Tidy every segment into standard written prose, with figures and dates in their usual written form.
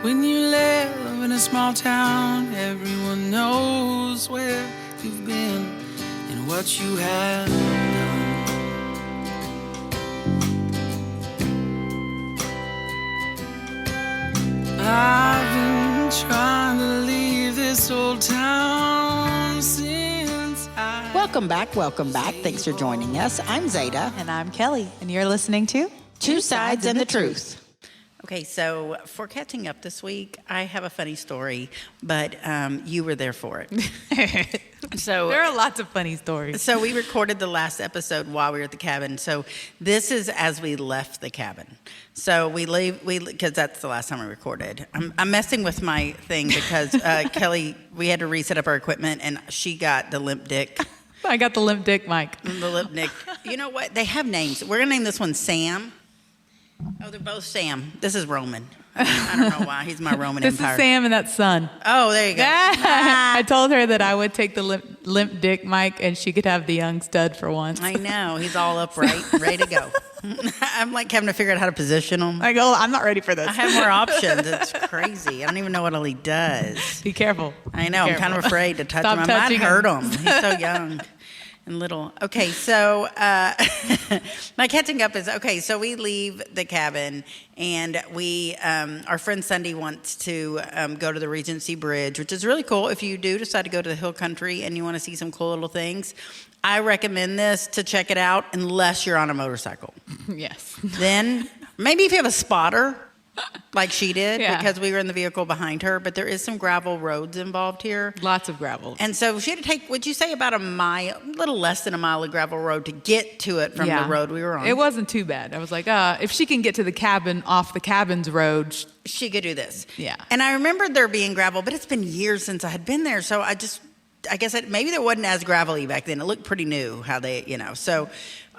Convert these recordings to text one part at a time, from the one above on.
When you live in a small town, everyone knows where you've been and what you have done. I've been trying to leave this old town since I... Welcome back. Thanks for joining us. I'm Zeta. And I'm Kelly, and you're listening to Two Sides and the Truth. Okay, so for catching up this week, I have a funny story, but you were there for it. So there are lots of funny stories. So we recorded the last episode while we were at the cabin. So this is as we left the cabin. So we leave, because that's the last time we recorded. I'm messing with my thing because Kelly, we had to reset up our equipment, and she got the limp dick. I got the limp dick mic. The limp dick. You know what? They have names. We're going to name this one Sam. Oh, they're both Sam. This is Roman. I don't know why. He's my Roman This Empire. is Sam and that's son. Oh, there you go. I told her that I would take the limp dick mic and she could have the young stud for once. I know. He's all upright, ready to go. I'm like having to figure out how to position him. I go, I'm not ready for this. I have more options. It's crazy. I don't even know what all he does. Be careful. I know. I'm kind of afraid to touch Stop him. I might touching hurt him. He's so young and little. Okay, so my catching up is, okay, so we leave the cabin and we, our friend Sunday wants to go to the Regency Bridge, which is really cool. If you do decide to go to the hill country and you want to see some cool little things, I recommend this to check it out unless you're on a motorcycle. Yes. Then maybe if you have a spotter, like she did, Yeah. because we were in the vehicle behind her, but there is some gravel roads involved here. Lots of gravel. And so she had to take, would you say about a mile, a little less than a mile of gravel road to get to it from the road we were on. It wasn't too bad. I was like, if she can get to the cabin off the cabin's road. She could do this. Yeah. And I remembered there being gravel, but it's been years since I had been there. So I guess maybe there wasn't as gravelly back then. It looked pretty new how they, So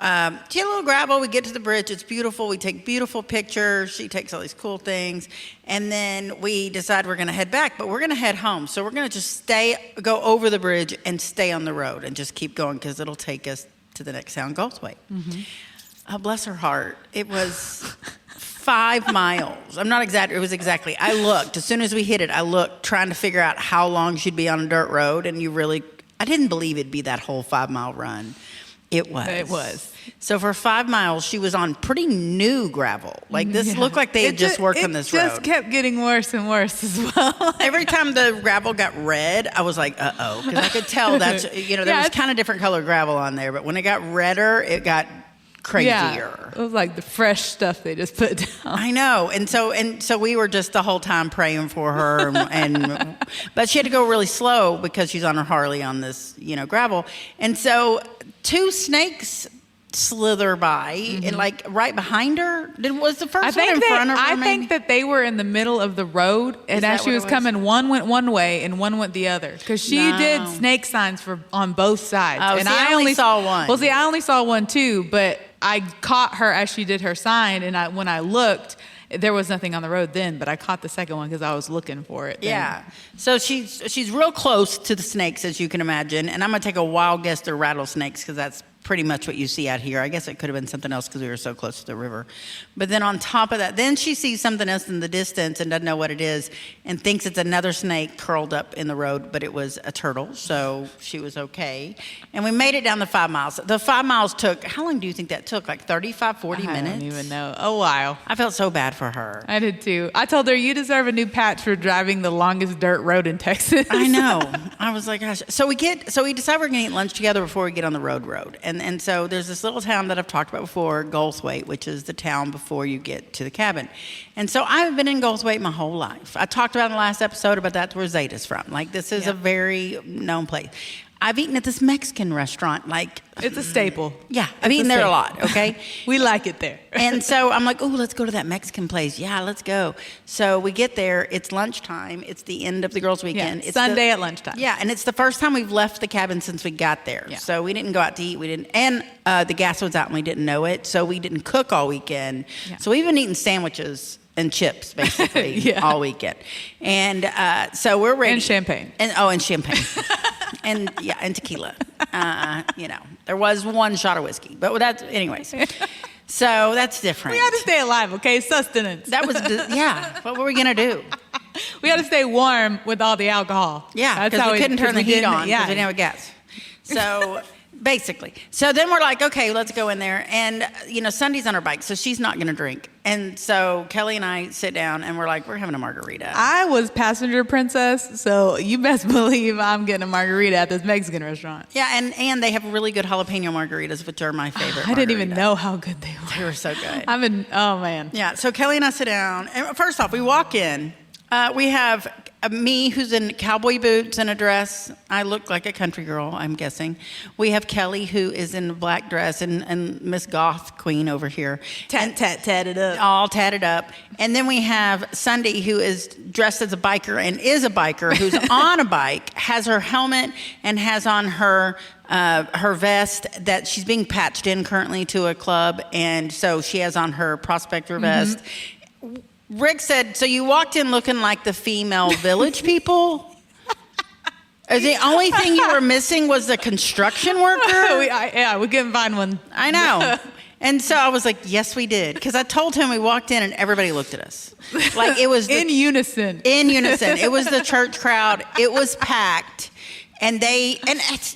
she had a little gravel. We get to the bridge. It's beautiful. We take beautiful pictures. She takes all these cool things. And then we decide we're going to head back, but we're going to head home. So we're going to just go over the bridge and stay on the road and just keep going because it'll take us to the next town, Goldthwaite. Mm-hmm. Oh, bless her heart. It was 5 miles. I'm not exaggerating. It was exactly. I looked. As soon as we hit it, I looked, trying to figure out how long she'd be on a dirt road. And I didn't believe it'd be that whole 5 mile run. It was. It was. So for 5 miles, she was on pretty new gravel. Like this looked like they had just worked on this road. It just kept getting worse and worse as well. Every time the gravel got red, I was like, uh-oh. Because I could tell there was kind of different color gravel on there. But when it got redder, it got crazier. Yeah, it was like the fresh stuff they just put down. I know. And so we were just the whole time praying for her. But she had to go really slow because she's on her Harley on this, gravel. And so 2 snakes slither by and like right behind her. Was the first one in front of her? I think that they were in the middle of the road, and as she was coming, one went one way and one went the other. Because she did snake signs on both sides. Oh, and I only saw one. Well, I only saw one too, but I caught her as she did her sign, and when I looked, there was nothing on the road then, but I caught the second one because I was looking for it. Yeah. So she's real close to the snakes, as you can imagine. And I'm going to take a wild guess they're rattlesnakes because that's pretty much what you see out here. I guess it could have been something else because we were so close to the river. But then on top of that, then she sees something else in the distance and doesn't know what it is and thinks it's another snake curled up in the road, but it was a turtle. So she was okay. And we made it down the 5 miles. The 5 miles took, how long do you think that took? Like 35, 40 minutes? I don't even know. A while. I felt so bad for her. I did too. I told her, you deserve a new patch for driving the longest dirt road in Texas. I know. I was like, gosh. So we decide we're going to eat lunch together before we get on the road. And so there's this little town that I've talked about before, Goldthwaite, which is the town before you get to the cabin. And so I've been in Goldthwaite my whole life. I talked about in the last episode about that's where Zeta's from. Like this is a very known place. I've eaten at this Mexican restaurant, like... It's a staple. Yeah, I've eaten there a lot, okay? We like it there. And so I'm like, oh, let's go to that Mexican place. Yeah, let's go. So we get there. It's lunchtime. It's the end of the girls' weekend. Yeah, it's Sunday at lunchtime. Yeah, and it's the first time we've left the cabin since we got there. Yeah. So we didn't go out to eat. And the gas was out and we didn't know it. So we didn't cook all weekend. Yeah. So we've been eating sandwiches and chips basically all weekend. And so we're ready. And champagne. And champagne. and tequila. There was one shot of whiskey, but that's anyways. So that's different. We had to stay alive, okay? Sustenance. That was, what were we going to do? We had to stay warm with all the alcohol. Yeah, That's because how we couldn't turn the heat on because Yeah. we didn't have gas. So basically, so then we're like, okay, let's go in there. And, Sunday's on her bike, so she's not going to drink. And so Kelly and I sit down and we're like, we're having a margarita. I was passenger princess, so you best believe I'm getting a margarita at this Mexican restaurant. Yeah, and they have really good jalapeno margaritas, which are my favorite. I didn't even margarita. know how good they were. They were so good. Oh man. Yeah, so Kelly and I sit down. And first off, we walk in. We have me, who's in cowboy boots and a dress. I look like a country girl, I'm guessing. We have Kelly, who is in a black dress, and Miss Goth Queen over here. Tatted up. All tatted up. And then we have Sunday, who is dressed as a biker and is a biker, who's on a bike, has her helmet, and has on her vest that she's being patched in currently to a club. And so she has on her prospector vest. Rick said, so you walked in looking like the female village people? The only thing you were missing was the construction worker? we couldn't find one. I know. And so I was like, yes, we did. Because I told him we walked in and everybody looked at us. Like it was in unison. In unison. It was the church crowd. It was packed. And it's,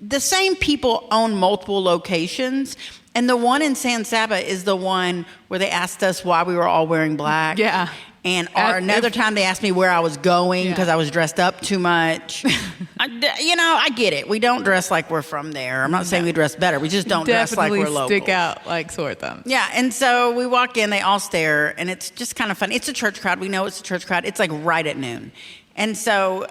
the same people own multiple locations. And the one in San Saba is the one where they asked us why we were all wearing black. Yeah. And another time they asked me where I was going because I was dressed up too much. I get it. We don't dress like we're from there. I'm not saying we dress better. We just don't dress like we're local. Stick out like sore thumbs. Yeah, and so we walk in, they all stare, and it's just kind of funny. It's a church crowd. We know it's a church crowd. It's like right at noon. And so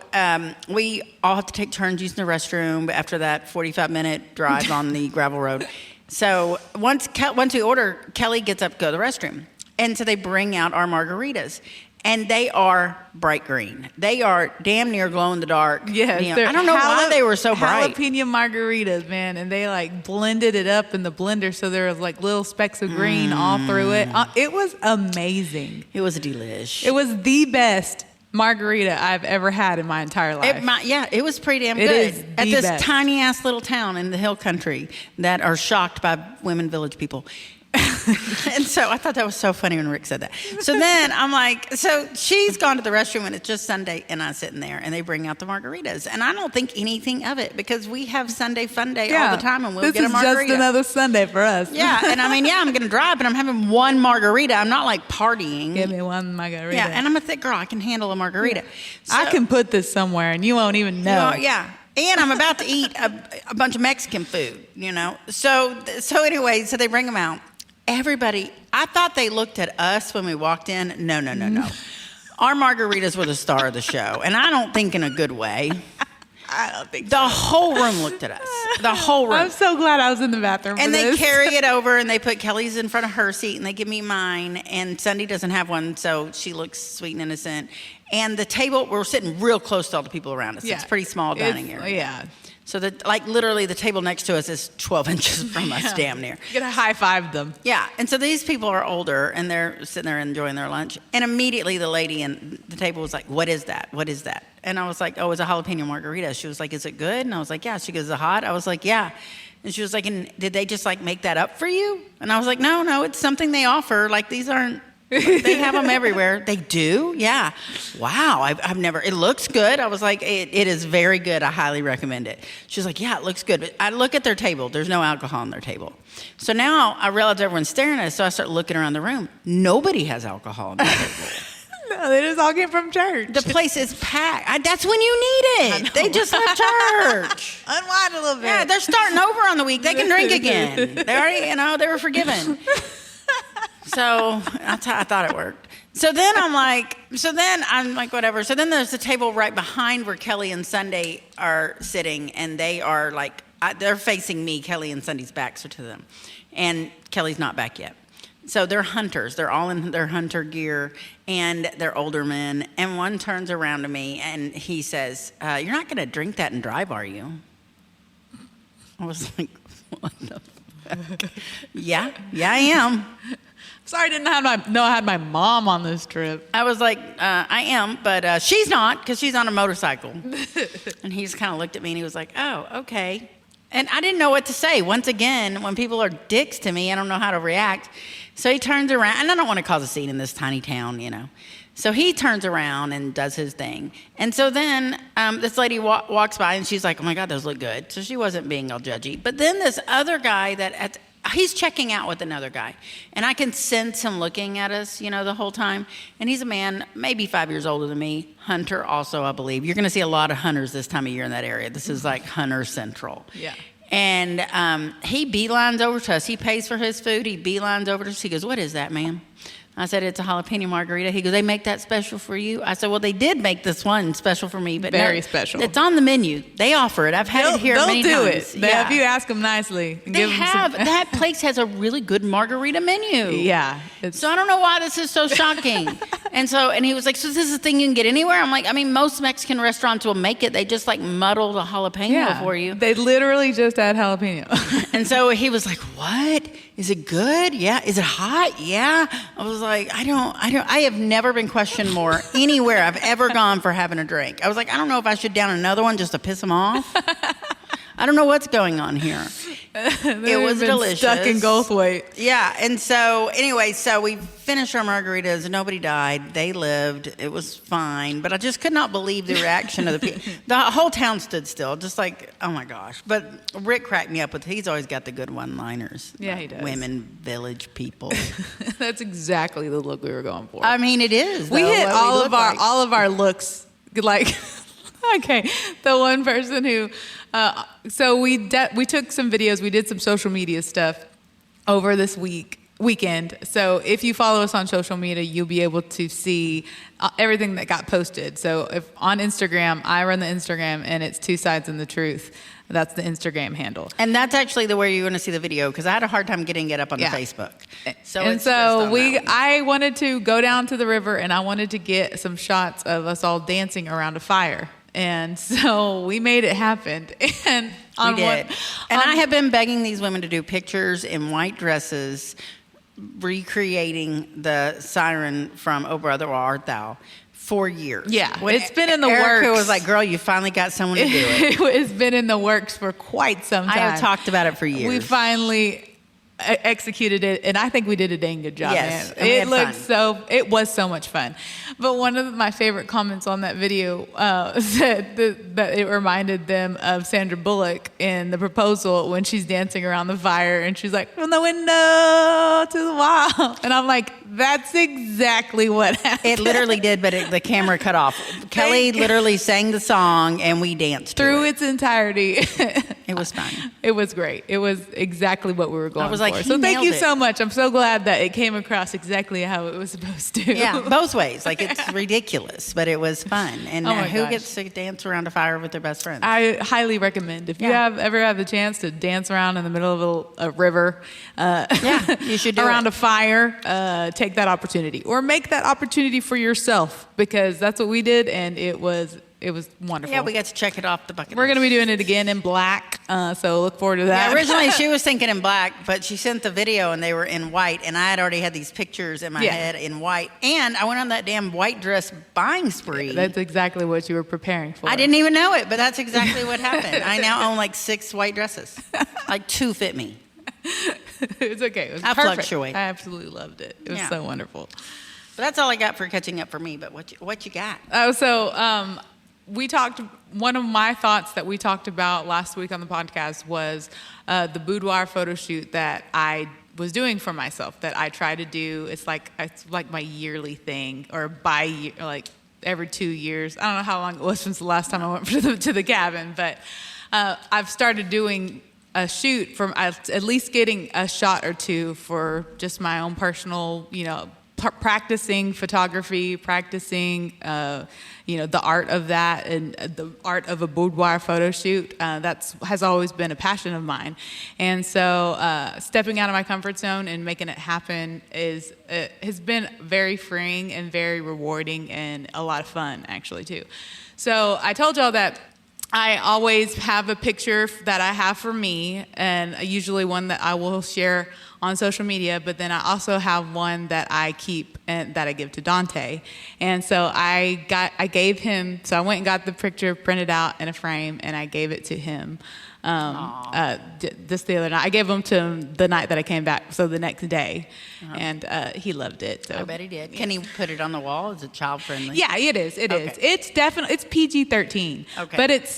we all have to take turns using the restroom after that 45-minute drive on the gravel road. So once we order, Kelly gets up to go to the restroom. And so they bring out our margaritas. And they are bright green. They are damn near glow in the dark. Yes, I don't know why they were so bright. Jalapeno margaritas, man. And they like blended it up in the blender so there was like little specks of green all through it. It was amazing. It was a delish. It was the best margarita I've ever had in my entire life. It was pretty damn It good. is At the this best. tiny ass little town in the hill country that are shocked by women village people. And so I thought that was so funny when Rick said that. So then I'm like, so she's gone to the restroom and it's just Sunday and I'm sitting there and they bring out the margaritas. And I don't think anything of it because we have Sunday fun day all the time and we'll get a margarita. This is just another Sunday for us. Yeah, and I mean, I'm going to drive, but I'm having one margarita. I'm not like partying. Give me one margarita. Yeah, and I'm a thick girl. I can handle a margarita. Yeah. So, I can put this somewhere and you won't even know. Yeah. And I'm about to eat a bunch of Mexican food, So anyway, so they bring them out. Everybody, I thought they looked at us when we walked in. No. Our margaritas were the star of the show. And I don't think in a good way. I don't think The whole room looked at us. The whole room. I'm so glad I was in the bathroom And for they this. carry it over and they put Kelly's in front of her seat and they give me mine. And Sunday doesn't have one, so she looks sweet and innocent. And the table, we're sitting real close to all the people around us. Yeah. It's a pretty small dining area. Yeah. So literally the table next to us is 12 inches from us, damn near. You gotta high five them. Yeah, and so these people are older and they're sitting there enjoying their lunch. And immediately the lady in the table was like, "What is that? What is that?" And I was like, "Oh, it's a jalapeno margarita." She was like, "Is it good?" And I was like, "Yeah." She goes, "Is it hot?" I was like, "Yeah." And she was like, "And did they just like make that up for you?" And I was like, No, it's something they offer. Like these aren't. They have them everywhere. They do? Yeah. Wow. I've never, it looks good. I was like, it is very good. I highly recommend it. She's like, yeah, it looks good. But I look at their table. There's no alcohol on their table. So now I realize everyone's staring at us. So I start looking around the room. Nobody has alcohol on their table. No, they just all came from church. The place is packed. That's when you need it. They just left church. Unwind a little bit. Yeah, they're starting over on the week. They can drink again. They already, they were forgiven. So I thought it worked. So then I'm like, whatever. So then there's a table right behind where Kelly and Sunday are sitting, and they are like, they're facing me. Kelly and Sunday's backs are to them, and Kelly's not back yet. So they're hunters. They're all in their hunter gear, and they're older men. And one turns around to me, and he says, "You're not going to drink that and drive, are you?" I was like, "What the fuck?" Yeah, I am. Sorry, I didn't know I had my mom on this trip. I was like, I am, but she's not because she's on a motorcycle. And he just kind of looked at me and he was like, "Oh, okay." And I didn't know what to say. Once again, when people are dicks to me, I don't know how to react. So he turns around, and I don't want to cause a scene in this tiny town, So he turns around and does his thing. And so then this lady walks by and she's like, oh my God, those look good. So she wasn't being all judgy. But then this other guy he's checking out with another guy. And I can sense him looking at us, the whole time. And he's a man, maybe 5 years older than me. Hunter also, I believe. You're going to see a lot of hunters this time of year in that area. This is like hunter central. Yeah. And he beelines over to us. He pays for his food. He beelines over to us. He goes, what is that, ma'am? I said, it's a jalapeno margarita. He goes, they make that special for you? I said, well, they did make this one special for me. But Very special. It's on the menu. They offer it. I've had it here many times. They'll do times. it. If you ask them nicely. And That place has a really good margarita menu. Yeah. So I don't know why this is so shocking. And he was like, so this is a thing you can get anywhere? I'm like, most Mexican restaurants will make it. They just like muddle the jalapeno for you. They literally just add jalapeno. And so he was like, what? Is it good? Yeah. Is it hot? Yeah. I was like, I have never been questioned more anywhere I've ever gone for having a drink. I was like, I don't know if I should down another one just to piss him off. I don't know what's going on here. It was delicious. Stuck in Goldthwait. Yeah. And so anyway, we finished our margaritas. Nobody died. They lived. It was fine. But I just could not believe the reaction of the people. The whole town stood still, just like, oh my gosh. But Rick cracked me up he's always got the good one-liners. Yeah, he does. Women, village people. That's exactly the look we were going for. I mean, it is. We hit all of our looks. Like, okay, the one person who, so we took some videos. We did some social media stuff over this weekend. So if you follow us on social media, you'll be able to see everything that got posted. So if on Instagram, I run the Instagram, and it's Two Sides and the Truth. That's the Instagram handle. And that's actually where you're going to see the video, because I had a hard time getting it up on the Facebook. I wanted to go down to the river, and I wanted to get some shots of us all dancing around a fire. And so we made it happen. And we did. I have been begging these women to do pictures in white dresses, recreating the siren from "O Brother, Where Art Thou" for years. Yeah, it's been in the works. Erica was like, girl, you finally got someone to do it. It's been in the works for quite some time. I have talked about it for years. We finally executed it, and I think we did a dang good job. Yes, man. It was so much fun. But one of my favorite comments on that video said that it reminded them of Sandra Bullock in The Proposal when she's dancing around the fire and she's like, from the window to the wall. And I'm like, that's exactly what happened. It literally did, but the camera cut off. Kelly literally sang the song and we danced through its entirety. It was fun. It was great. It was exactly what we were going for. So thank you so much. I'm so glad that it came across exactly how it was supposed to. Yeah, both ways. Like, it's ridiculous, but it was fun. And who gets to dance around a fire with their best friends? I highly recommend. If you ever have the chance to dance around in the middle of a river, you should do around a fire, take that opportunity. Or make that opportunity for yourself, because that's what we did, and it was wonderful. Yeah, we got to check it off the bucket list. We're going to be doing it again in black, so look forward to that. Yeah, originally she was thinking in black, but she sent the video and they were in white, and I had already had these pictures in my head in white, and I went on that damn white dress buying spree. That's exactly what you were preparing for. I didn't even know it, but that's exactly what happened. I now own like 6 white dresses. Like 2 fit me. It's okay. It was I perfect. fluctuate. I absolutely loved it. It was so wonderful. But that's all I got for catching up for me, but what you got? We talked, one of my thoughts that we talked about last week on the podcast was the boudoir photo shoot that I was doing for myself, that I try to do. It's like my yearly thing, or like every 2 years. I don't know how long it was since the last time I went to the cabin, but I've started doing a shoot from at least getting a shot or two for just my own personal, practicing photography, practicing, the art of that, and the art of a boudoir photo shoot. Has always been a passion of mine. And so stepping out of my comfort zone and making it happen has been very freeing and very rewarding, and a lot of fun, actually, too. So I told y'all that I always have a picture that I have for me, and usually one that I will share on social media, but then I also have one that I keep and that I give to Dante. And so I went and got the picture printed out in a frame, and I gave it to him just the other night. I gave them to him the night that I came back, so the next day, and he loved it. So I bet he did. Can he put it on the wall? Is it child friendly? yeah, it is. It is. Okay. It's definitely PG-13. Okay. But it's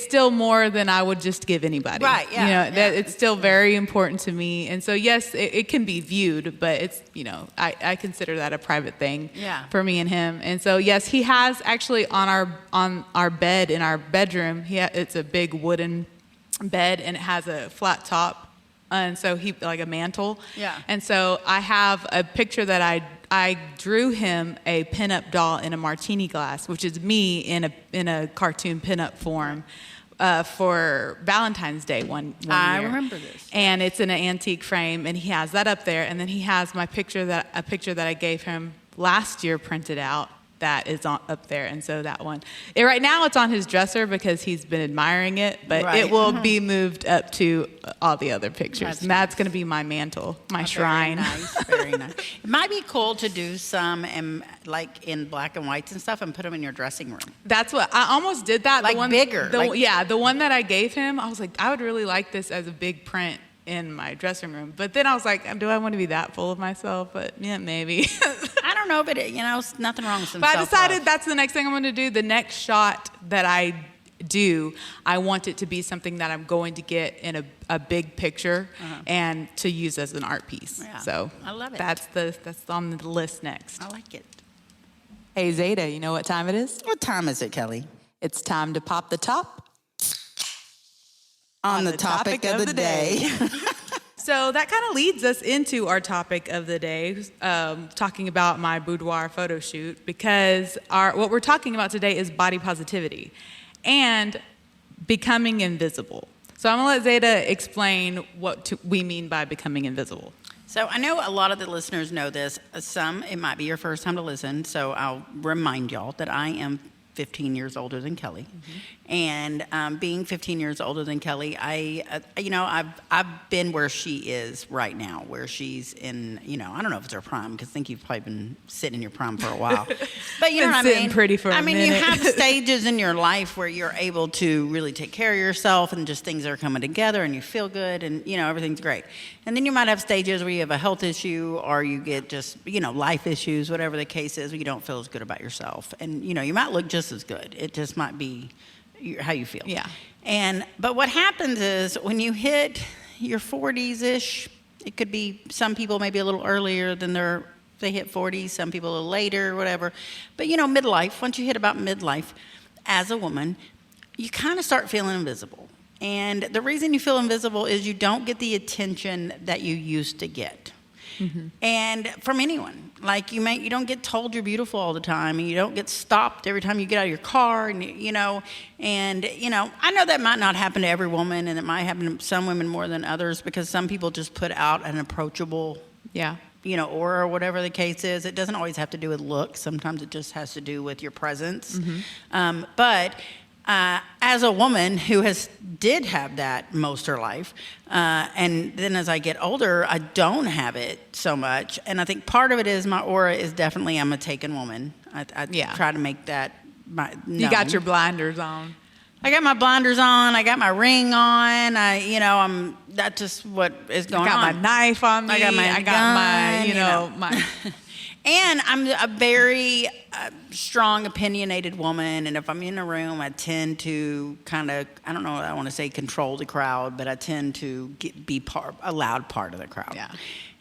still more than I would just give anybody. Right, yeah, You know, yeah. it's still very important to me. And so, yes, it can be viewed, but it's, I consider that a private thing Yeah. for me and him. And so, yes, he has actually on our bed in our bedroom, it's a big wooden bed and it has a flat top. And so like a mantle. Yeah. And so I have a picture that I drew him a pinup doll in a martini glass, which is me in a cartoon pinup form for Valentine's Day one I year. remember this. And it's in an antique frame, and he has that up there. And then he has a picture that I gave him last year printed out that is up there. And so that one, right now it's on his dresser because he's been admiring it, but Right. it will be moved up to all the other pictures. That's and that's going to be my mantle, my shrine. Very nice, very nice. It might be cool to do some in black and whites and stuff and put them in your dressing room. That's what I almost did that. Like bigger, like- Yeah, the one that I gave him, I was like, I would really like this as a big print in my dressing room. But then I was like, do I want to be that full of myself? But yeah, maybe. I don't know, but it's nothing wrong with some But I self-love. decided that's the next thing I'm going to do. The next shot that I do, I want it to be something that I'm going to get in a big picture and to use as an art piece. Yeah, So I love it. That's on the list next. I like it. Hey, Zeta, you know what time it is? What time is it, Kelly? It's time to pop the top. On the topic of the day. So that kind of leads us into our topic of the day, talking about my boudoir photo shoot, because what we're talking about today is body positivity and becoming invisible. So I'm going to let Zeta explain what we mean by becoming invisible. So I know a lot of the listeners know this. Some, it might be your first time to listen, so I'll remind y'all that I am 15 years older than Kelly. And being 15 years older than Kelly, I've been where she is right now, where she's in, I don't know if it's her prime, because I think you've probably been sitting in your prime for a while. But you know Been what I sitting mean? pretty for a you minute. have stages in your life where you're able to really take care of yourself and just things are coming together and you feel good and, everything's great. And then you might have stages where you have a health issue or you get just, life issues, whatever the case is, where you don't feel as good about yourself. And, you might look just as good. It just might be how you feel. Yeah. But what happens is when you hit your 40s-ish, it could be some people maybe a little earlier than they hit 40, some people a little later, whatever. But midlife, once you hit about midlife, as a woman, you kind of start feeling invisible. And the reason you feel invisible is you don't get the attention that you used to get. Mm-hmm. And from anyone, like you don't get told you're beautiful all the time, and you don't get stopped every time you get out of your car, and I know that might not happen to every woman, and it might happen to some women more than others because some people just put out an approachable, aura or whatever the case is. It doesn't always have to do with looks. Sometimes it just has to do with your presence. Mm-hmm. But as a woman who did have that most of her life, and then as I get older, I don't have it so much. And I think part of it is my aura is definitely I'm a taken woman. I try to make that known. You got your blinders on. I got my blinders on. I got my ring on. That's just what is going on. I got my knife on me. I got my gun, my. And I'm a very strong, opinionated woman. And if I'm in a room, I tend to kind of, I don't know, I want to say control the crowd, but I tend to be a loud part of the crowd. Yeah.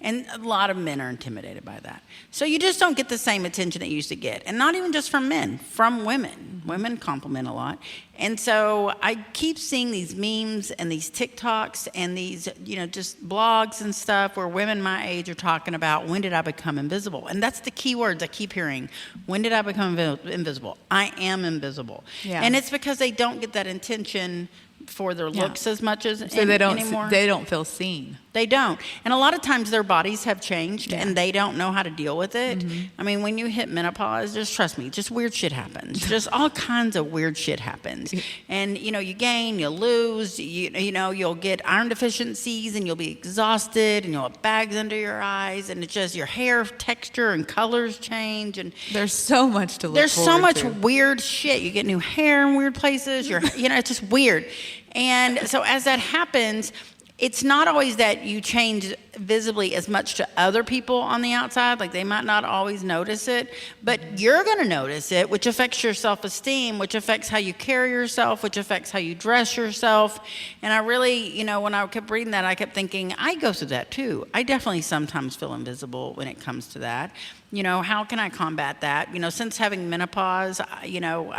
And a lot of men are intimidated by that. So you just don't get the same attention that you used to get. And not even just from men, from women. Mm-hmm. Women compliment a lot. And so I keep seeing these memes and these TikToks and these, just blogs and stuff where women my age are talking about, when did I become invisible? And that's the key words I keep hearing. When did I become invisible? I am invisible. Yeah. And it's because they don't get that attention for their looks as much as So anymore. they don't feel seen. They don't. And a lot of times their bodies have changed and they don't know how to deal with it. I mean, when you hit menopause, just trust me, just weird shit happens. Just all kinds of weird shit happens. And, you know, you gain, you lose, you know, you'll get iron deficiencies and you'll be exhausted and you'll have bags under your eyes and it's just your hair texture and colors change. And There's so much to look there's so forward much to. weird shit. You get new hair in weird places. You know, it's just weird. And so as that happens, it's not always that you change visibly as much to other people on the outside. Like they might not always notice it, but you're going to notice it, which affects your self-esteem, which affects how you carry yourself, which affects how you dress yourself. And I really, you know, when I kept reading that, I kept thinking, I go through that too. I definitely sometimes feel invisible when it comes to that. You know, how can I combat that? You know, since having menopause, you know,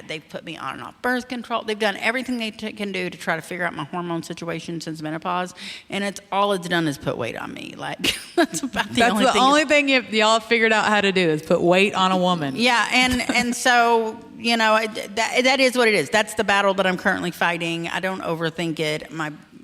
they've put me on and off birth control. They've done everything they can do to try to figure out my hormone situation since menopause. And all it's done is put weight on me. Like, that's about the only thing. That's the only thing y'all figured out how to do is put weight on a woman. Yeah, and so, you know, that is what it is. That's the battle that I'm currently fighting. I don't overthink it.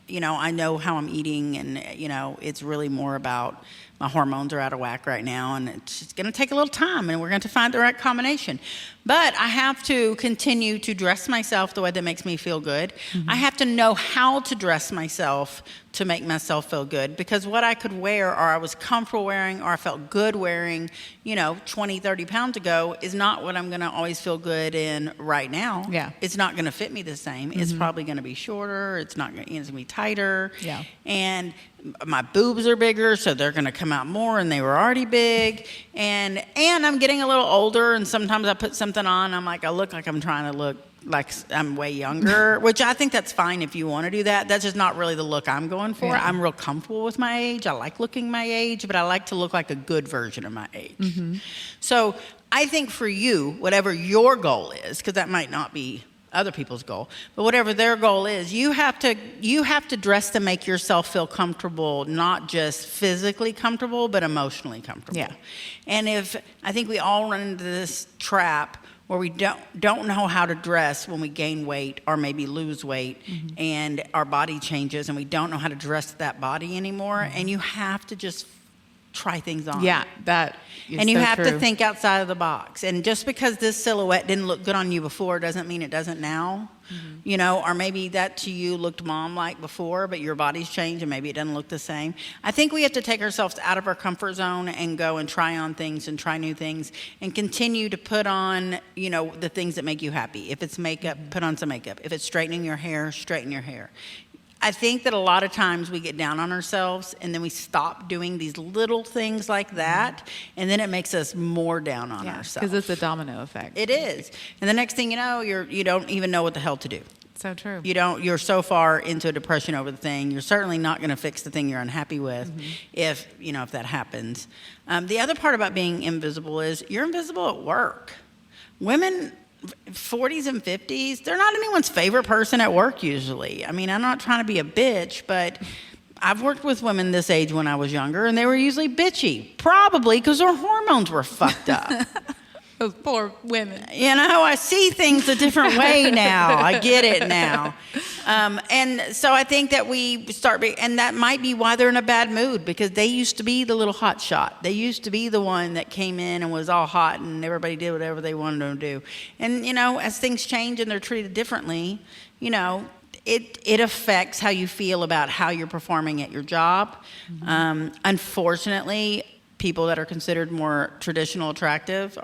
You know, I know how I'm eating, and, you know, it's really more about my hormones are out of whack right now, and it's just going to take a little time, and we're going to find the right combination. But I have to continue to dress myself the way that makes me feel good. I have to know how to dress myself to make myself feel good, because what I could wear or I was comfortable wearing or I felt good wearing, you know, 20, 30 pounds ago is not what I'm going to always feel good in right now. Yeah. It's not going to fit me the same. It's probably going to be shorter. It's not going to be tighter. Yeah. And my boobs are bigger, so they're going to come out more, and they were already big. And I'm getting a little older, and sometimes I put something on, I'm like, I look like I'm trying to look like I'm way younger, which I think that's fine if you want to do that. That's just not really the look I'm going for. Yeah. I'm real comfortable with my age. I like looking my age, but I like to look like a good version of my age. So I think for you, whatever your goal is, because that might not be other people's goal, but whatever their goal is, you have to dress to make yourself feel comfortable, not just physically comfortable, but emotionally comfortable. Yeah. And I think we all run into this trap where we don't know how to dress when we gain weight or maybe lose weight, and our body changes and we don't know how to dress that body anymore, and you have to just try things on. Yeah, that is And you so have true. to think outside of the box. And just because this silhouette didn't look good on you before doesn't mean it doesn't now. You know, or maybe that to you looked mom-like before, but your body's changed and maybe it doesn't look the same. I think we have to take ourselves out of our comfort zone and go and try on things and try new things and continue to put on, you know, the things that make you happy. If it's makeup, put on some makeup. If it's straightening your hair, straighten your hair. I think that a lot of times we get down on ourselves and then we stop doing these little things like that, and then it makes us more down on ourselves. Because it's a domino effect. It is. And the next thing you know, you don't even know what the hell to do. So true. You're so far into a depression over the thing. You're certainly not going to fix the thing you're unhappy with if that happens. The other part about being invisible is you're invisible at work. Women 40s and 50s, they're not anyone's favorite person at work usually. I mean, I'm not trying to be a bitch, but I've worked with women this age when I was younger, and they were usually bitchy, probably because their hormones were fucked up. Those poor women. You know, I see things a different way now. I get it now. And so I think that we and that might be why they're in a bad mood, because they used to be the little hot shot. They used to be the one that came in and was all hot and everybody did whatever they wanted them to do. And, you know, as things change and they're treated differently, you know, it affects how you feel about how you're performing at your job. Unfortunately, people that are considered more traditional attractive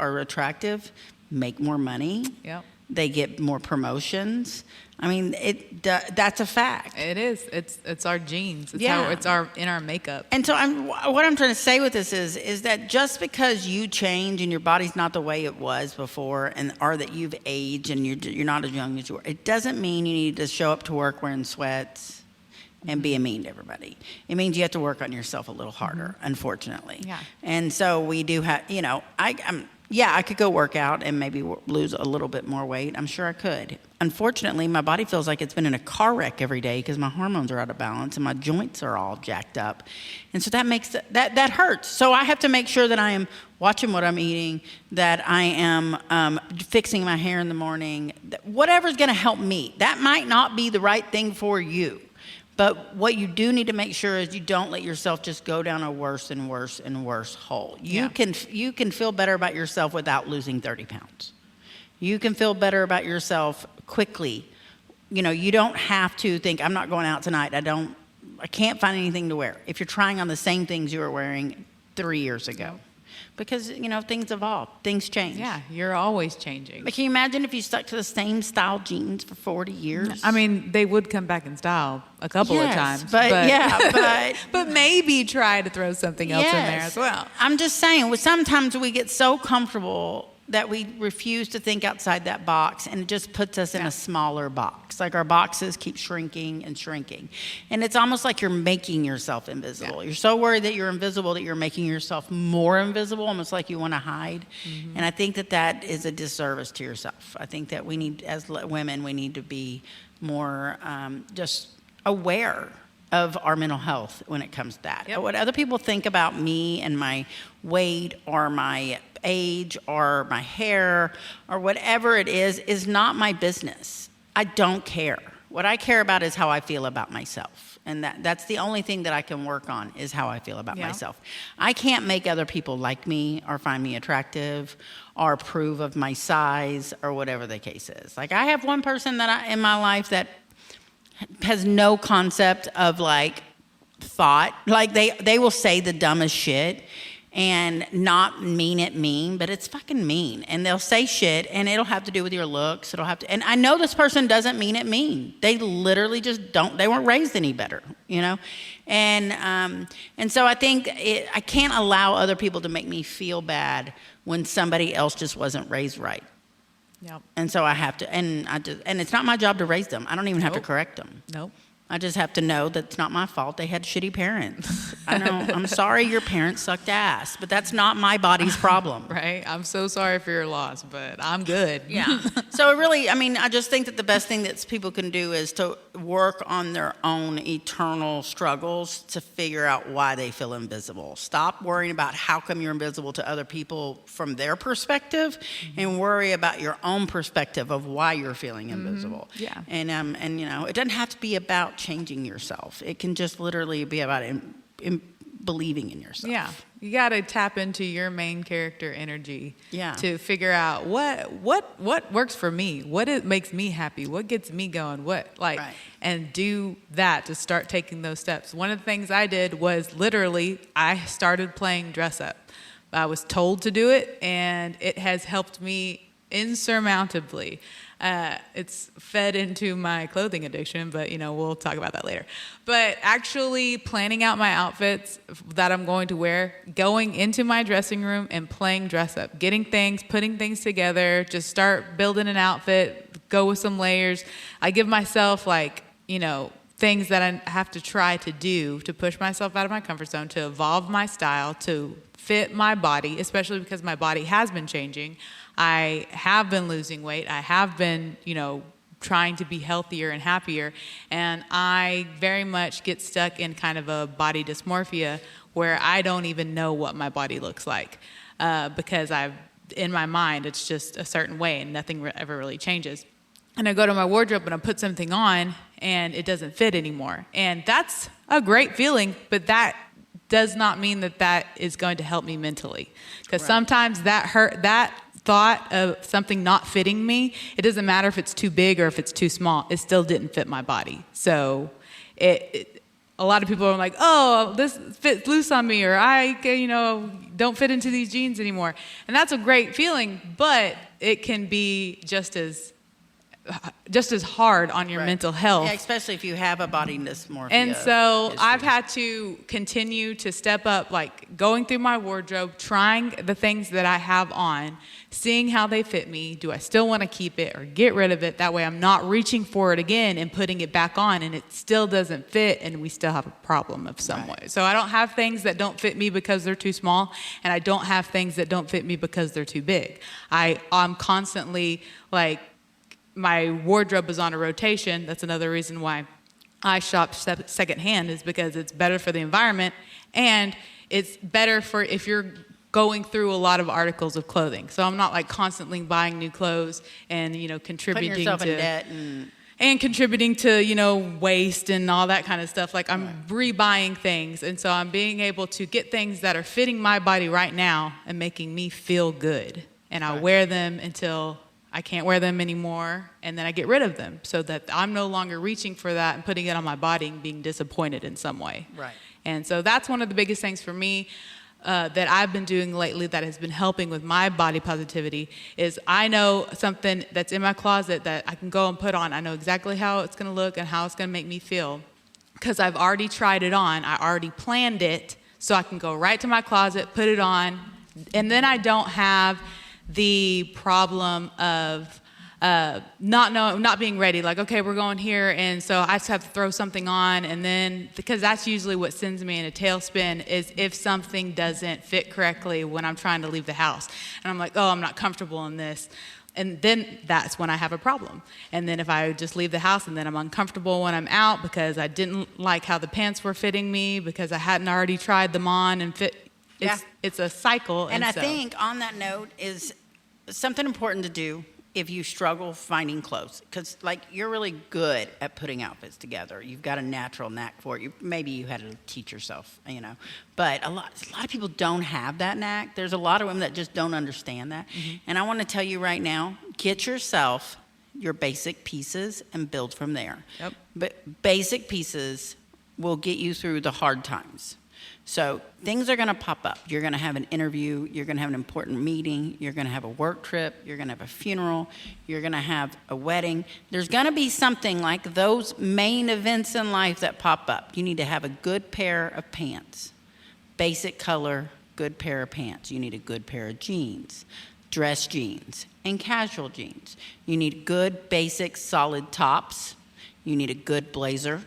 make more money. Yep. They get more promotions. I mean, that's a fact. It is. It's our genes. It's Yeah. how it's in our makeup. And so what I'm trying to say with this is that just because you change and your body's not the way it was before, or that you've aged and you're not as young as you were, it doesn't mean you need to show up to work wearing sweats and being mean to everybody. It means you have to work on yourself a little harder, unfortunately. Yeah. And so we do have, you know, Yeah, I could go work out and maybe lose a little bit more weight. I'm sure I could. Unfortunately, my body feels like it's been in a car wreck every day because my hormones are out of balance and my joints are all jacked up. And so that makes that hurts. So I have to make sure that I am watching what I'm eating, that I am fixing my hair in the morning, whatever's going to help me. That might not be the right thing for you. But what you do need to make sure is you don't let yourself just go down a worse and worse and worse hole. You can feel better about yourself without losing 30 pounds. You can feel better about yourself quickly. You know, you don't have to think, I'm not going out tonight. I can't find anything to wear. If you're trying on the same things you were wearing 3 years ago. Because, you know, things evolve. Things change. Yeah, you're always changing. But can you imagine if you stuck to the same style jeans for 40 years? I mean, they would come back in style a couple of times. But maybe try to throw something else in there as well. I'm just saying, sometimes we get so comfortable that we refuse to think outside that box, and it just puts us in a smaller box. Like our boxes keep shrinking and shrinking. And it's almost like you're making yourself invisible. Yeah. You're so worried that you're invisible that you're making yourself more invisible, almost like you want to hide. Mm-hmm. And I think that is a disservice to yourself. I think that we need, as women, we need to be more just aware of our mental health when it comes to that. Yep. What other people think about me and my weight or my age or my hair or whatever it is not my business. I don't care. What I care about is how I feel about myself. And that's the only thing that I can work on is how I feel about myself. I can't make other people like me or find me attractive or approve of my size or whatever the case is. Like I have one person in my life that has no concept of like thought. Like they will say the dumbest shit and not mean it mean, but it's fucking mean. And they'll say shit and it'll have to do with your looks. And I know this person doesn't mean it mean. They literally just they weren't raised any better, you know? And so I think I can't allow other people to make me feel bad when somebody else just wasn't raised right. Yep. And so I have to, and it's not my job to raise them. I don't even have to correct them. Nope. I just have to know that it's not my fault. They had shitty parents. I know. I'm sorry your parents sucked ass, but that's not my body's problem. Right? I'm so sorry for your loss, but I'm good. Yeah. So really, I mean, I just think that the best thing that people can do is to work on their own eternal struggles to figure out why they feel invisible. Stop worrying about how come you're invisible to other people from their perspective, and worry about your own perspective of why you're feeling invisible. Yeah. And you know, it doesn't have to be about changing yourself. It can just literally be about believing in yourself. Yeah. You got to tap into your main character energy to figure out what works for me, makes me happy, what gets me going, and do that to start taking those steps. One of the things I did was literally I started playing dress up. I was told to do it, and it has helped me insurmountably. It's fed into my clothing addiction, but we'll talk about that later. But actually planning out my outfits that I'm going to wear, going into my dressing room and playing dress up, putting things together, just start building an outfit, go with some layers. I give myself things that I have to try to do to push myself out of my comfort zone, to evolve my style, to fit my body, especially because my body has been changing. I have been losing weight. I have been, trying to be healthier and happier. And I very much get stuck in kind of a body dysmorphia where I don't even know what my body looks like because in my mind, it's just a certain way and nothing ever really changes. And I go to my wardrobe and I put something on and it doesn't fit anymore. And that's a great feeling, but that does not mean that is going to help me mentally. Because sometimes that thought of something not fitting me, it doesn't matter if it's too big or if it's too small, it still didn't fit my body. So a lot of people are like, oh, this fits loose on me, or I don't fit into these jeans anymore. And that's a great feeling, but it can be just as just as hard on your Right. mental health. Yeah, especially if you have a body dysmorphia. And so history. I've had to continue to step up, like going through my wardrobe, trying the things that I have on, seeing how they fit me. Do I still want to keep it or get rid of it? That way I'm not reaching for it again and putting it back on and it still doesn't fit and we still have a problem of some way. So I don't have things that don't fit me because they're too small, and I don't have things that don't fit me because they're too big. I'm constantly like, my wardrobe is on a rotation. That's another reason why I shop secondhand, is because it's better for the environment and it's better for if you're going through a lot of articles of clothing. So I'm not like constantly buying new clothes and, contributing putting yourself to in debt and contributing to, waste and all that kind of stuff. Like I'm rebuying things. And so I'm being able to get things that are fitting my body right now and making me feel good. And I wear them until I can't wear them anymore, and then I get rid of them so that I'm no longer reaching for that and putting it on my body and being disappointed in some way. Right. And so that's one of the biggest things for me that I've been doing lately that has been helping with my body positivity is I know something that's in my closet that I can go and put on. I know exactly how it's going to look and how it's going to make me feel because I've already tried it on. I already planned it so I can go right to my closet, put it on, and then I don't have the problem of not being ready. Like, okay, we're going here, and so I just have to throw something on, and then because that's usually what sends me in a tailspin is if something doesn't fit correctly when I'm trying to leave the house, and I'm like, oh, I'm not comfortable in this. And then that's when I have a problem. And then if I just leave the house and then I'm uncomfortable when I'm out because I didn't like how the pants were fitting me because I hadn't already tried them on and fit. It's a cycle. And I so, think on that note is something important to do if you struggle finding clothes, because like you're really good at putting outfits together. You've got a natural knack for it. Maybe you had to teach yourself, But a lot of people don't have that knack. There's a lot of women that just don't understand that. Mm-hmm. And I want to tell you right now, get yourself your basic pieces and build from there. Yep. But basic pieces will get you through the hard times. So things are going to pop up. You're going to have an interview. You're going to have an important meeting. You're going to have a work trip. You're going to have a funeral. You're going to have a wedding. There's going to be something like those main events in life that pop up. You need to have a good pair of pants. Basic color, good pair of pants. You need a good pair of jeans, dress jeans, and casual jeans. You need good, basic, solid tops. You need a good blazer,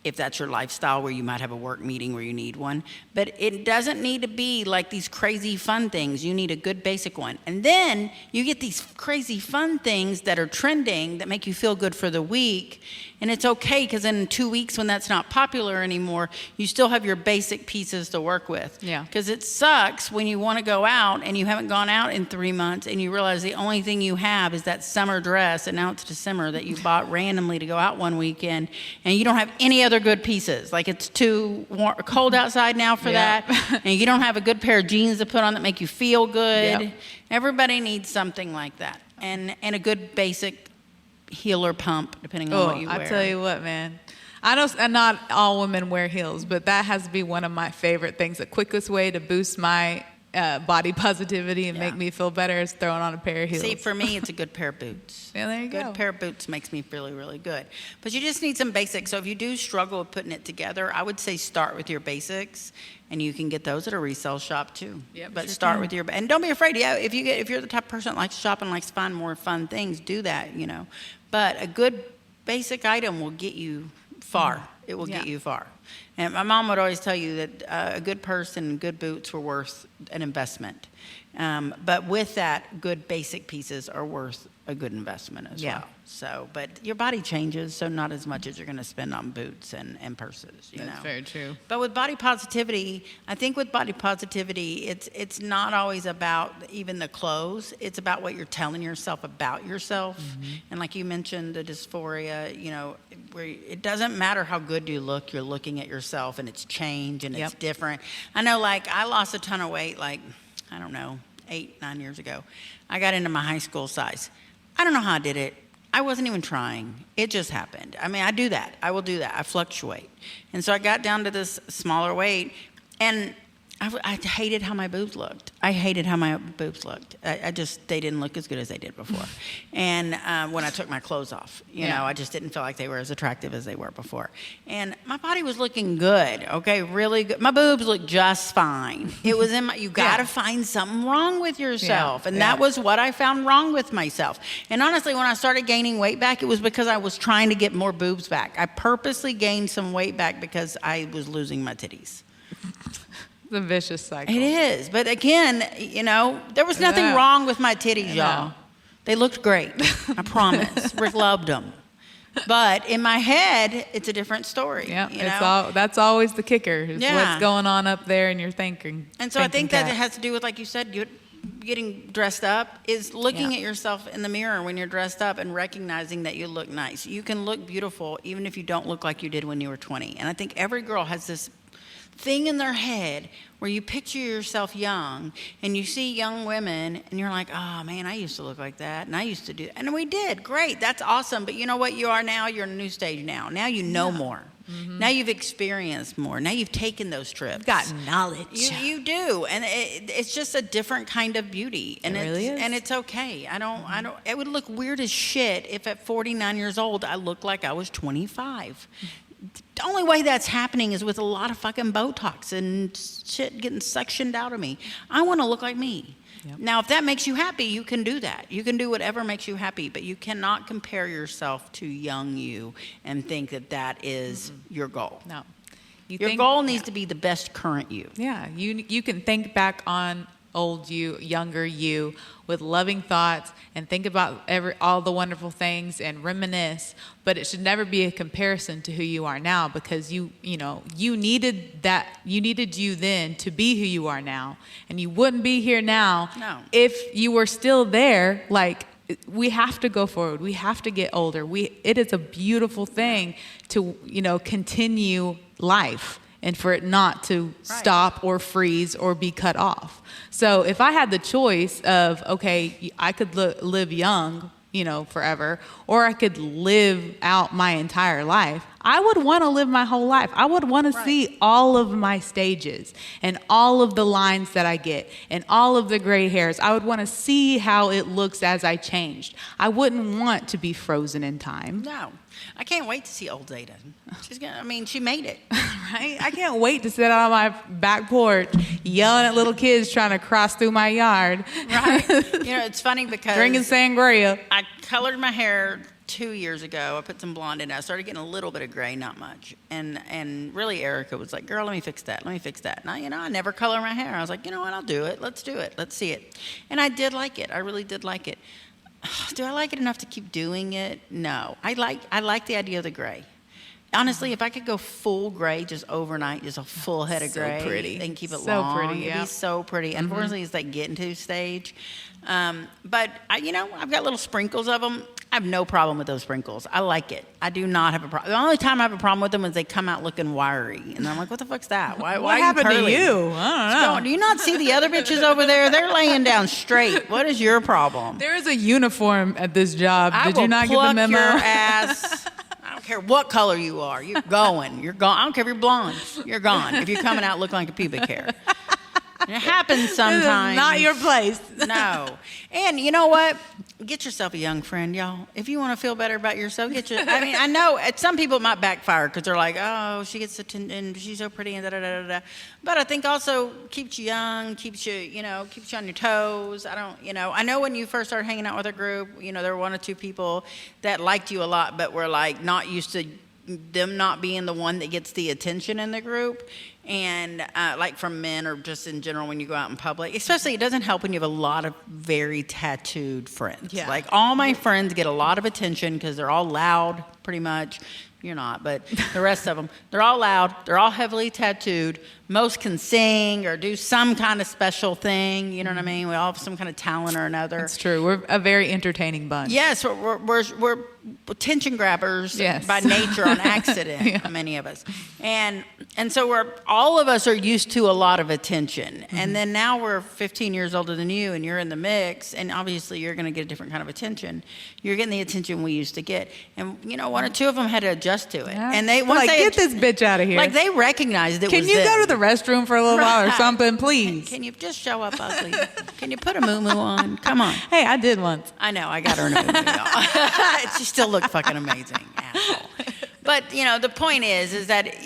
if that's your lifestyle where you might have a work meeting where you need one. But it doesn't need to be like these crazy fun things. You need a good basic one. And then you get these crazy fun things that are trending that make you feel good for the week. And it's okay because in 2 weeks when that's not popular anymore, you still have your basic pieces to work with. Yeah. Because it sucks when you want to go out and you haven't gone out in 3 months and you realize the only thing you have is that summer dress, and now it's December, that you bought randomly to go out one weekend, and you don't have any other good pieces. Like it's too cold outside now for that, and you don't have a good pair of jeans to put on that make you feel good. Yep. Everybody needs something like that, and a good basic heel or pump, depending on what you wear. I tell you what, man. I know not all women wear heels, but that has to be one of my favorite things. The quickest way to boost my body positivity and make me feel better is throwing on a pair of heels. See, for me, it's a good pair of boots. Yeah, there you go. Good pair of boots makes me feel really, really good. But you just need some basics. So if you do struggle with putting it together, I would say start with your basics, and you can get those at a resale shop too. Yep, But sure start can. with your, and don't be afraid. Yeah, if you're the type of person that likes to shop and likes to find more fun things, do that. But a good basic item will get you far. It will get you far. And my mom would always tell you that a good purse and good boots were worth an investment. But with that, good basic pieces are worth a good investment as well. So, but your body changes, so not as much as you're going to spend on boots and purses. That's very true. But with body positivity, I think with body positivity, it's not always about even the clothes. It's about what you're telling yourself about yourself. Mm-hmm. And like you mentioned, the dysphoria, where it doesn't matter how good you look, you're looking at yourself and it's changed and it's different. I know, like, I lost a ton of weight, 8-9 years ago. I got into my high school size. I don't know how I did it. I wasn't even trying. It just happened. I mean, I do that. I will do that. I fluctuate. And so I got down to this smaller weight. And I hated how my boobs looked. I just, they didn't look as good as they did before. And when I took my clothes off, you know, I just didn't feel like they were as attractive as they were before. And my body was looking good, okay, really good. My boobs looked just fine. It was in my, you got to find something wrong with yourself. And that was what I found wrong with myself. And honestly, when I started gaining weight back, it was because I was trying to get more boobs back. I purposely gained some weight back because I was losing my titties. It's a vicious cycle. It is. But again, you know, there was nothing wrong with my titties, y'all. They looked great. I promise. Rick loved them. But in my head, it's a different story. Yeah, you know? that's always the kicker. Is what's going on up there and you're thinking. And so I think that it has to do with, like you said, getting dressed up is looking at yourself in the mirror when you're dressed up and recognizing that you look nice. You can look beautiful even if you don't look like you did when you were 20. And I think every girl has this thing in their head where you picture yourself young and you see young women and you're like, oh man, I used to look like that and I used to do that. And we did. Great. That's awesome. But you know what you are now? You're in a new stage now. Now you know more. Mm-hmm. Now you've experienced more. Now you've taken those trips. You've got knowledge. You do. And it's just a different kind of beauty. And it really is. And it's okay. It would look weird as shit if at 49 years old I looked like I was 25. The only way that's happening is with a lot of fucking Botox and shit getting suctioned out of me. I want to look like me. Yep. Now, if that makes you happy, you can do that. You can do whatever makes you happy, but you cannot compare yourself to young you and think that that is your goal. No. Your goal needs to be the best current you. Yeah, you can think back on old you, younger you, with loving thoughts and think about all the wonderful things and reminisce, but it should never be a comparison to who you are now, because you needed you then to be who you are now, and you wouldn't be here now if you were still there. Like, we have to go forward. We have to get older. It is a beautiful thing to, continue life, and for it not to stop or freeze or be cut off. So if I had the choice of, okay, I could live young, forever, or I could live out my entire life, I would want to live my whole life. I would want to see all of my stages and all of the lines that I get and all of the gray hairs. I would want to see how it looks as I changed. I wouldn't want to be frozen in time. No. I can't wait to see old Zeta. She made it. Right? I can't wait to sit on my back porch yelling at little kids trying to cross through my yard. Right. It's funny because drinking sangria. I colored my hair 2 years ago. I put some blonde in it. I started getting a little bit of gray, not much. And really Erica was like, girl, let me fix that. And I never color my hair. I was like, you know what, I'll do it. Let's do it. Let's see it. And I did like it. I really did like it. Do I like it enough to keep doing it? No. I like the idea of the gray. Honestly, if I could go full gray just overnight, just a full head of gray, pretty. and keep it So long, pretty, it'd be so pretty. Unfortunately, it's that getting to stage. But I've got little sprinkles of them. I have no problem with those sprinkles. I like it. I do not have a problem. The only time I have a problem with them is they come out looking wiry, and I'm like, what the fuck's that? Why happened are you to you? I don't know. Do you not see the other bitches over there? They're laying down straight. What is your problem? There is a uniform at this job. I Did will you not get the pluck memo? your ass. I don't care what color you are. You're going. You're gone. I don't care if you're blonde. You're gone. If you're coming out looking like a pubic hair. It happens sometimes. Not your place. No. And you know what? Get yourself a young friend, y'all. If you want to feel better about yourself, I know some people it might backfire because they're like, oh, she gets attention, she's so pretty, and da-da-da-da-da. But I think also keeps you young, keeps you on your toes. I know when you first started hanging out with a group, there were one or two people that liked you a lot, but were like not used to them not being the one that gets the attention in the group. And like from men or just in general when you go out in public, especially it doesn't help when you have a lot of very tattooed friends. Yeah. Like all my friends get a lot of attention because they're all loud pretty much. You're not, but the rest of them, they're all loud. They're all heavily tattooed. Most can sing or do some kind of special thing. You know what I mean? We all have some kind of talent or another. That's true. We're a very entertaining bunch. Yes, we're attention grabbers Yes. by nature on accident, many of us. And so all of us are used to a lot of attention. And then now we're 15 years older than you, and you're in the mix, and obviously you're going to get a different kind of attention. You're getting the attention we used to get. And, one or two of them had to adjust to it. Yeah. And they like, get this bitch out of here. Like, they recognized it Can was you them. go to the restroom for a little while or Right. something, please? Can you just show up ugly? Can you put a moo-moo on? Come on. Hey, I did once. I know, I got her in a movie, y'all. She still looked fucking amazing, asshole. But, the point is that,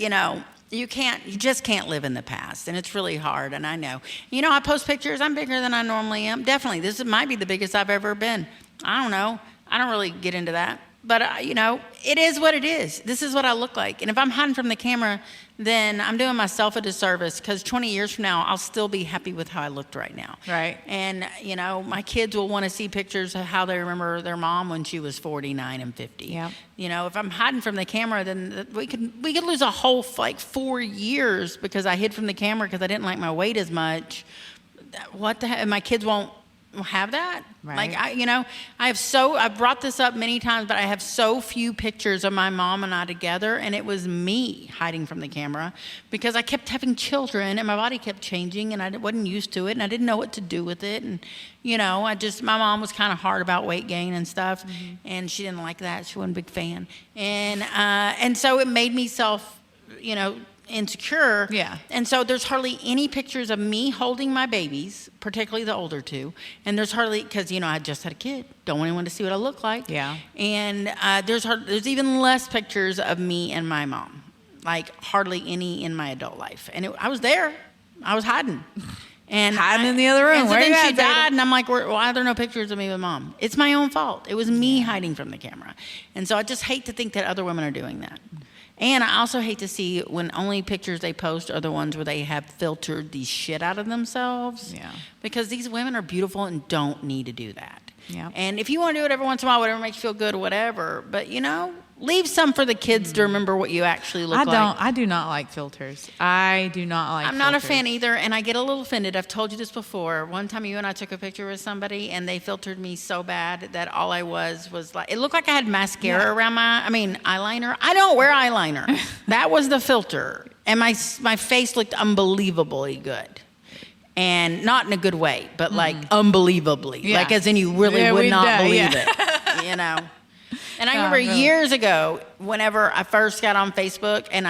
you just can't live in the past, and it's really hard, and I know. I post pictures, I'm bigger than I normally am. Definitely, this might be the biggest I've ever been. I don't know. I don't really get into that. But, it is what it is. This is what I look like. And if I'm hiding from the camera, then I'm doing myself a disservice, because 20 years from now, I'll still be happy with how I looked right now. Right. And, my kids will want to see pictures of how they remember their mom when she was 49 and 50. Yep. If I'm hiding from the camera, then we could lose a whole, 4 years because I hid from the camera because I didn't like my weight as much. What the heck? My kids won't have that. Right. Like, I've brought this up many times, but I have so few pictures of my mom and I together, and it was me hiding from the camera because I kept having children and my body kept changing and I wasn't used to it and I didn't know what to do with it. And, my mom was kind of hard about weight gain and stuff, and she didn't like that. She wasn't a big fan. And so it made me insecure. Yeah. And so there's hardly any pictures of me holding my babies, particularly the older two. And there's hardly, because, I just had a kid. Don't want anyone to see what I look like. Yeah. And there's even less pictures of me and my mom. Like, hardly any in my adult life. And I was there. I was hiding. And Hiding in the other room. And so Where then you she at, Zeta? died, and I'm like, why are there no pictures of me with mom? It's my own fault. It was me hiding from the camera. And so I just hate to think that other women are doing that. And I also hate to see when only pictures they post are the ones where they have filtered the shit out of themselves. Yeah. Because these women are beautiful and don't need to do that. Yeah. And if you want to do it every once in a while, whatever makes you feel good or whatever, but leave some for the kids to remember what you actually look like. I do not like filters. I do not like I'm not a filters. fan either, and I get a little offended. I've told you this before. One time you and I took a picture with somebody, and they filtered me so bad that all I was like, it looked like I had mascara around eyeliner. I don't wear eyeliner. That was the filter. And my face looked unbelievably good. And not in a good way, but like unbelievably. Yeah. Like as in you really would not believe yeah. it, And I remember years ago, whenever I first got on Facebook, and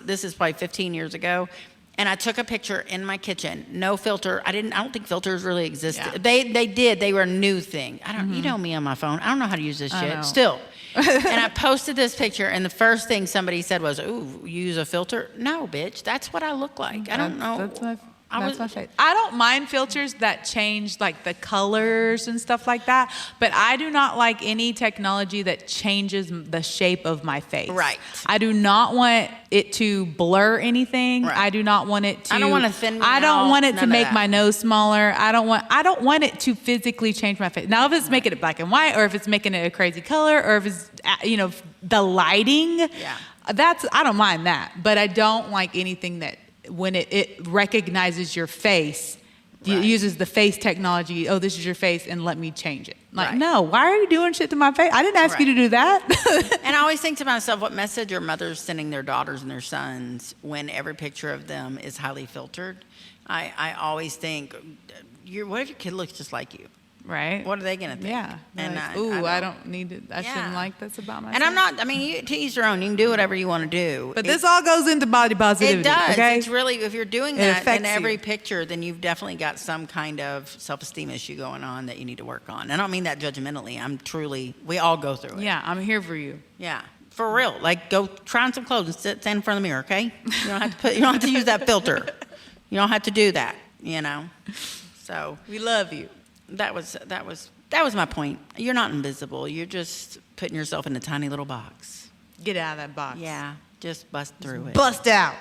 this is probably 15 years ago, and I took a picture in my kitchen, no filter. I don't think filters really existed. Yeah. They did. They were a new thing. You know me on my phone. I don't know how to use this shit. Still. And I posted this picture, and the first thing somebody said was, "Ooh, you use a filter?" No, bitch. That's what I look like. I don't know. That's my face. I don't mind filters that change like the colors and stuff like that, but I do not like any technology that changes the shape of my face. Right. I do not want it to blur anything. Right. I do not want it to. I don't want to thin me I don't out, want it none to of make that. my nose smaller. I don't want it to physically change my face. Now, if it's making it black and white, or if it's making it a crazy color, or if it's the lighting, I don't mind that. But I don't like anything that when it recognizes your face, it uses the face technology. Oh, this is your face, and let me change it. Like, no, why are you doing shit to my face? I didn't ask you to do that. And I always think to myself, what message are mothers sending their daughters and their sons when every picture of them is highly filtered? I always think, what if your kid looks just like you? Right. What are they going to think? Yeah. And Like, I don't need to. I Yeah. shouldn't like this about myself. And I'm not, to each their own. You can do whatever you want to do. But this all goes into body positivity. It does. Okay? It's really, if you're doing It that in affects every you. picture, then you've definitely got some kind of self-esteem issue going on that you need to work on. I don't mean that judgmentally. We all go through it. Yeah, I'm here for you. Yeah. For real. Like, go try on some clothes and stand in front of the mirror, okay? You don't have to use that filter. You don't have to do that, So We love you. that was my point. You're not invisible. You're just putting yourself in a tiny little box. Get out of that box. Yeah. Just bust through it. Bust out.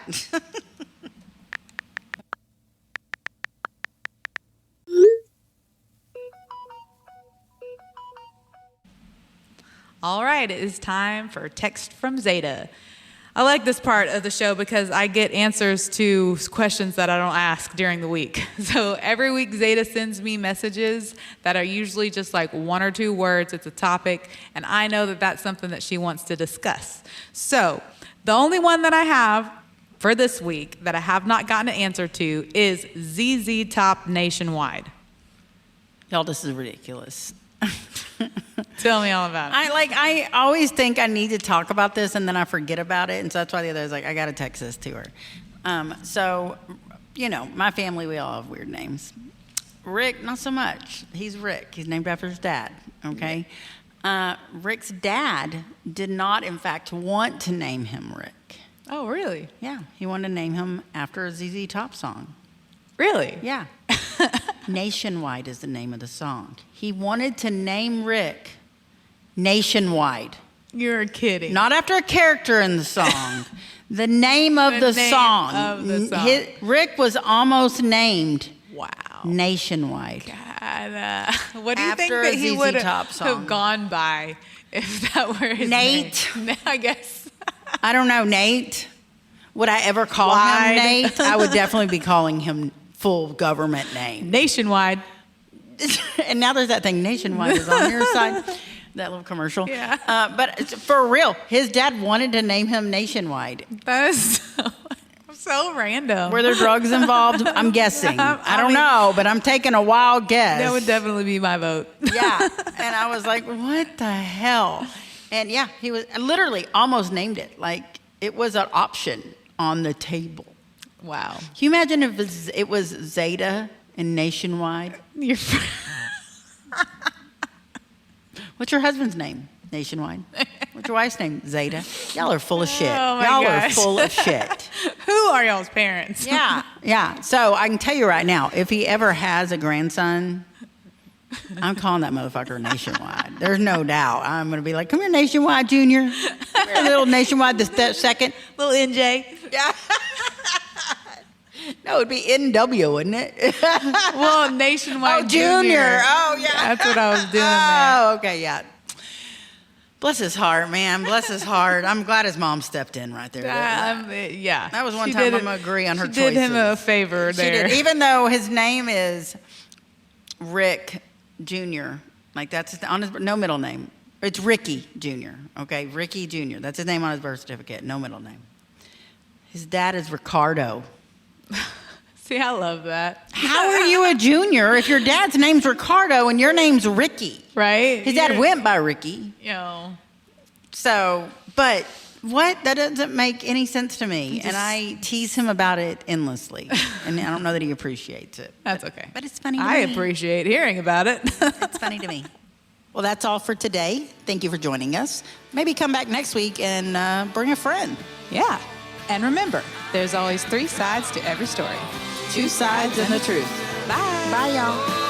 All right, it is time for text from Zeta. I like this part of the show because I get answers to questions that I don't ask during the week. So every week, Zeta sends me messages that are usually just like 1 or 2 words. It's a topic, and I know that that's something that she wants to discuss. So the only one that I have for this week that I have not gotten an answer to is ZZ Top Nationwide. Y'all, this is ridiculous. Tell me all about it. I always think I need to talk about this and then I forget about it, and so that's why the other day I was like, I gotta text this to her. So, you know, my family, we all have weird names. Rick, not so much. He's Rick. He's named after his dad. Okay. Rick's dad did not, in fact, want to name him Rick. Oh, really? Yeah, he wanted to name him after a ZZ Top song. Really? Yeah. Nationwide is the name of the song. He wanted to name Rick Nationwide. You're kidding. Not after a character in the song. The name of the name song. of the song. Rick was almost named Wow. Nationwide. God, what do you think After that a he ZZ would Top song. have gone by if that were his Nate. name? I guess. I don't know, Nate. Would I ever call Wide. him Nate? I would definitely be calling him full government name. Nationwide. And now there's that thing, Nationwide is on your side. That little commercial. Yeah. But for real, his dad wanted to name him Nationwide. That is so random. Were there drugs involved? I'm guessing. I don't know, but I'm taking a wild guess. That would definitely be my vote. Yeah. And I was like, what the hell? And yeah, he was literally almost named it. Like it was an option on the table. Wow. Can you imagine if it was Zeta and Nationwide? What's your husband's name? Nationwide. What's your wife's name? Zeta. Y'all are full of shit. Oh my Y'all gosh. are full of shit. Who are y'all's parents? Yeah, yeah. So I can tell you right now, if he ever has a grandson, I'm calling that motherfucker Nationwide. There's no doubt. I'm going to be like, come here, Nationwide Junior. Come here, little Nationwide the second. Little NJ. Yeah. No, it'd be NW, wouldn't it? Well, Nationwide Oh, Junior. Oh, yeah. That's what I was doing there. Oh, okay, yeah. Bless his heart, man. Bless his heart. I'm glad his mom stepped in right there. Yeah. That was one She time did I'm gonna agree on her She did him a choices. favor She there. did. Even though his name is Rick Jr., like that's on his no middle name. It's Ricky Jr. Okay, Ricky Jr. That's his name on his birth certificate. No middle name. His dad is Ricardo. See, I love that. How are you a junior if your dad's name's Ricardo and your name's Ricky? Right? His dad went by Ricky. You know, So, but what? That doesn't make any sense to me. And I tease him about it endlessly. And I don't know that he appreciates it. that's okay. But it's funny to I me. appreciate hearing about it. It's funny to me. Well, that's all for today. Thank you for joining us. Maybe come back next week and bring a friend. Yeah. And remember, there's always 3 sides to every story. 2 sides and the truth. Bye. Bye, y'all.